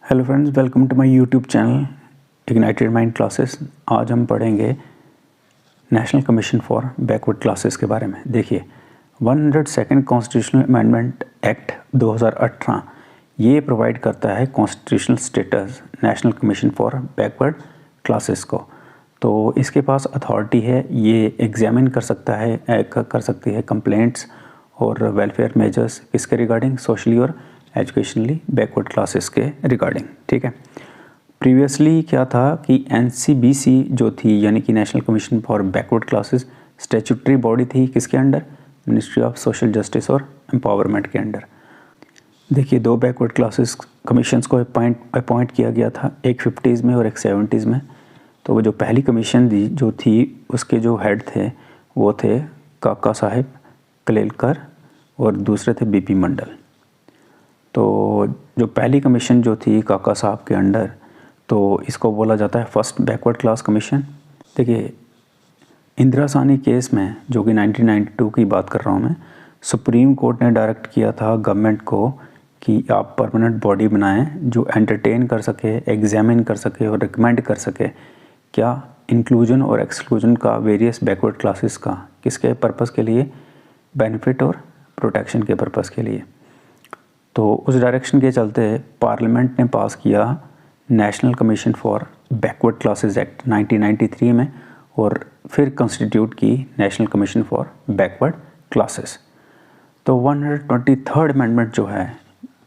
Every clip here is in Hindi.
Hello friends, welcome to my YouTube channel ignited mind classes. आज हम पढ़ेंगे national commission for backward classes के बारे में। देखिए 102nd कॉन्स्टिट्यूशनल अमेंडमेंट एक्ट 2018 ये प्रोवाइड करता है constitutional status national commission for backward classes को। तो इसके पास अथॉरिटी है, ये एग्जामिन कर सकती है कंप्लेंट्स और वेलफेयर मेजर्स किसके रिगार्डिंग, सोशली और एजुकेशनली बैकवर्ड क्लासेस के रिगार्डिंग। ठीक है, प्रीवियसली क्या था कि NCBC जो थी यानी कि national commission for backward classes statutory body थी, किसके under, ministry of social justice और एम्पावरमेंट के अंडर। देखिए दो बैकवर्ड क्लासेस कमीशंस को अपॉइंट किया गया था, एक 50s में और एक 70s में। तो वो जो पहली कमीशन जो थी उसके जो हेड थे वो थे काका साहेब कलेलकर और दूसरे थे BP मंडल। तो जो पहली कमीशन जो थी काका साहब के अंडर, तो इसको बोला जाता है फर्स्ट बैकवर्ड क्लास कमीशन। देखिए इंदिरा साहनी केस में, जो कि 1992 की बात कर रहा हूँ मैं, सुप्रीम कोर्ट ने डायरेक्ट किया था गवर्नमेंट को कि आप परमानेंट बॉडी बनाएं जो एंटरटेन कर सके, एग्जामिन कर सके और रिकमेंड कर सके क्या इंक्लूजन और एक्सक्लूजन का वेरियस बैकवर्ड क्लासेस का, किसके पर्पज़ के लिए, बेनिफिट और प्रोटेक्शन के पर्पज़ के लिए। तो उस डायरेक्शन के चलते पार्लियामेंट ने पास किया national commission for backward classes act 1993 में और फिर कंस्टिट्यूट की national commission for backward classes. तो 123rd अमेंडमेंट जो है,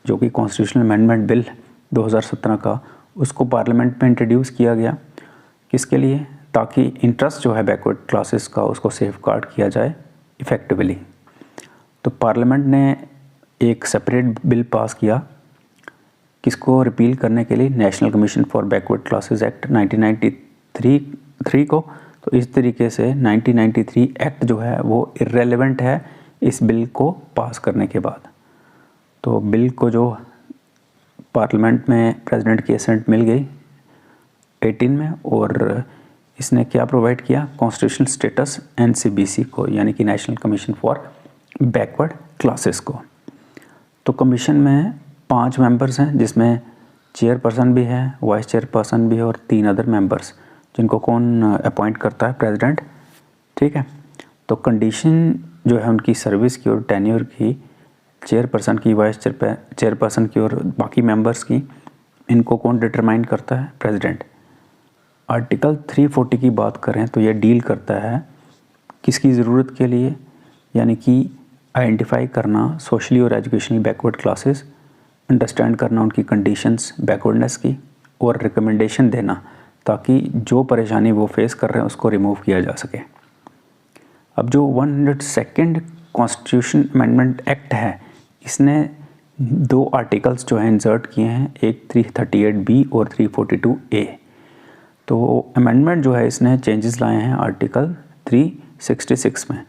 जो कि कॉन्स्टिट्यूशनल अमेंडमेंट बिल 2017 का, उसको पार्लियामेंट में इंट्रोड्यूस किया गया। किसके लिए, ताकि इंटरेस्ट जो है बैकवर्ड क्लासेस का उसको सेफगार्ड किया जाए इफ़ेक्टिवली। तो पार्लियामेंट ने एक सेपरेट बिल पास किया किसको रिपील करने के लिए, national commission for backward classes act 1993 को। तो इस तरीके से 1993 एक्ट जो है वो इर्रेलेवेंट है इस बिल को पास करने के बाद। तो बिल को जो पार्लियामेंट में प्रेसिडेंट की असेंट मिल गई 18 में, और इसने क्या प्रोवाइड किया, कॉन्स्टिट्यूशनल स्टेटस NCBC को, यानी कि national commission for backward classes को। तो कमीशन में 5 मेंबर्स हैं, जिसमें चेयरपर्सन भी है, वाइस चेयरपर्सन भी है और 3 अदर मेंबर्स, जिनको कौन अपॉइंट करता है, प्रेसिडेंट। ठीक है, तो कंडीशन जो है उनकी सर्विस की और टेन्योर की, चेयरपर्सन की, वाइस चेयरपर्सन की और बाकी मेंबर्स की, इनको कौन डिटरमाइन करता है, प्रेसिडेंट। आर्टिकल 340 की बात करें तो ये डील करता है किसकी ज़रूरत के लिए, यानी कि आइडेंटिफाई करना सोशली और एजुकेशनली बैकवर्ड क्लासेस, अंडरस्टैंड करना उनकी कंडीशंस बैकवर्डनेस की और रिकमेंडेशन देना ताकि जो परेशानी वो फेस कर रहे हैं उसको रिमूव किया जा सके। अब जो 102nd कॉन्स्टिट्यूशन अमेंडमेंट एक्ट है, इसने 2 आर्टिकल्स जो हैं इंसर्ट किए हैं, एक 338B और 342A। तो अमेंडमेंट जो है इसने चेंजेस लाए हैं आर्टिकल 366 में।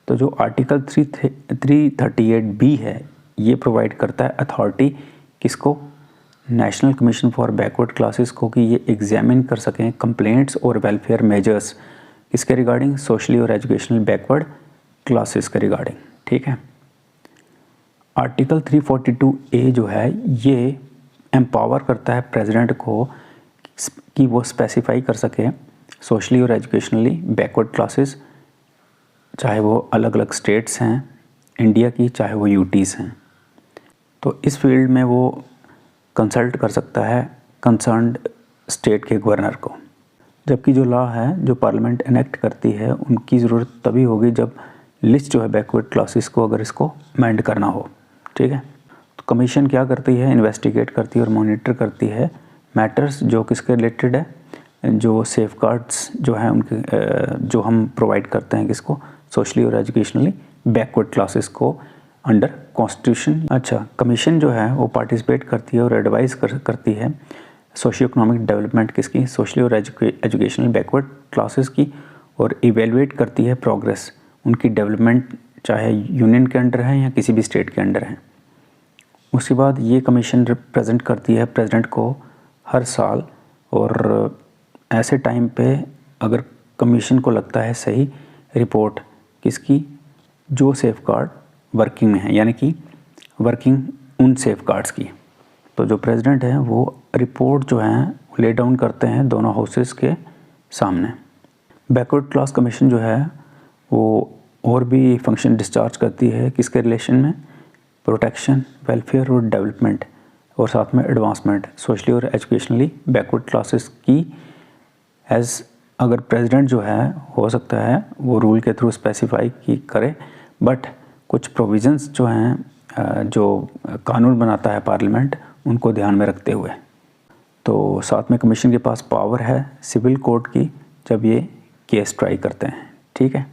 तो जो आर्टिकल 338B है ये प्रोवाइड करता है अथॉरिटी किसको, national commission for backward classes को, कि ये एग्जामिन कर सकें कंप्लेंट्स और वेलफेयर मेजर्स किसके रिगार्डिंग, सोशली और एजुकेशनल बैकवर्ड क्लासेस के रिगार्डिंग। ठीक है, आर्टिकल 342A जो है ये एम्पावर करता है प्रेसिडेंट को कि वो स्पेसिफाई कर सके सोशली और एजुकेशनली बैकवर्ड क्लासेस, चाहे वो अलग अलग स्टेट्स हैं इंडिया की, चाहे वो UTs हैं। तो इस फील्ड में वो कंसल्ट कर सकता है कंसर्न्ड स्टेट के गवर्नर को। जबकि जो लॉ है जो पार्लियामेंट एनेक्ट करती है, उनकी ज़रूरत तभी होगी जब लिस्ट जो है बैकवर्ड क्लासेस को, अगर इसको अमेंड करना हो। ठीक है, तो कमीशन क्या करती है, इन्वेस्टिगेट करती है और मॉनिटर करती है मैटर्स जो किसके रिलेटेड है, जो सेफगार्ड्स जो हैं उनके जो हम प्रोवाइड करते हैं किसको, सोशली और एजुकेशनली बैकवर्ड क्लासेस को अंडर कॉन्स्टिट्यूशन। अच्छा, कमीशन जो है वो पार्टिसिपेट करती है और एडवाइस करती है सोशियो इकोनॉमिक डेवलपमेंट किसकी, सोशली और एजुकेशनल बैकवर्ड क्लासेस की, और इवेलुएट करती है प्रोग्रेस उनकी डेवलपमेंट, चाहे यूनियन के अंडर है या किसी भी स्टेट के अंडर है। उसके बाद ये कमीशन रिप्रेजेंट करती है प्रेसिडेंट को हर साल, और ऐसे टाइम पे अगर कमीशन को लगता है सही, रिपोर्ट किसकी, जो सेफगार्ड वर्किंग में है, यानी कि वर्किंग उन सेफगार्ड्स की। तो जो प्रेसिडेंट हैं वो रिपोर्ट जो है ले डाउन करते हैं दोनों हाउसेस के सामने। बैकवर्ड क्लास कमीशन जो है वो और भी फंक्शन डिस्चार्ज करती है किसके रिलेशन में, प्रोटेक्शन, वेलफेयर और डेवलपमेंट और साथ में एडवांसमेंट सोशली और एजुकेशनली बैकवर्ड क्लासेस की। एज अगर प्रेसिडेंट जो है हो सकता है वो रूल के थ्रू स्पेसिफाई की करे, बट कुछ प्रोविजंस जो हैं जो कानून बनाता है पार्लियामेंट उनको ध्यान में रखते हुए। तो साथ में कमीशन के पास पावर है सिविल कोर्ट की जब ये केस ट्राई करते हैं। ठीक है।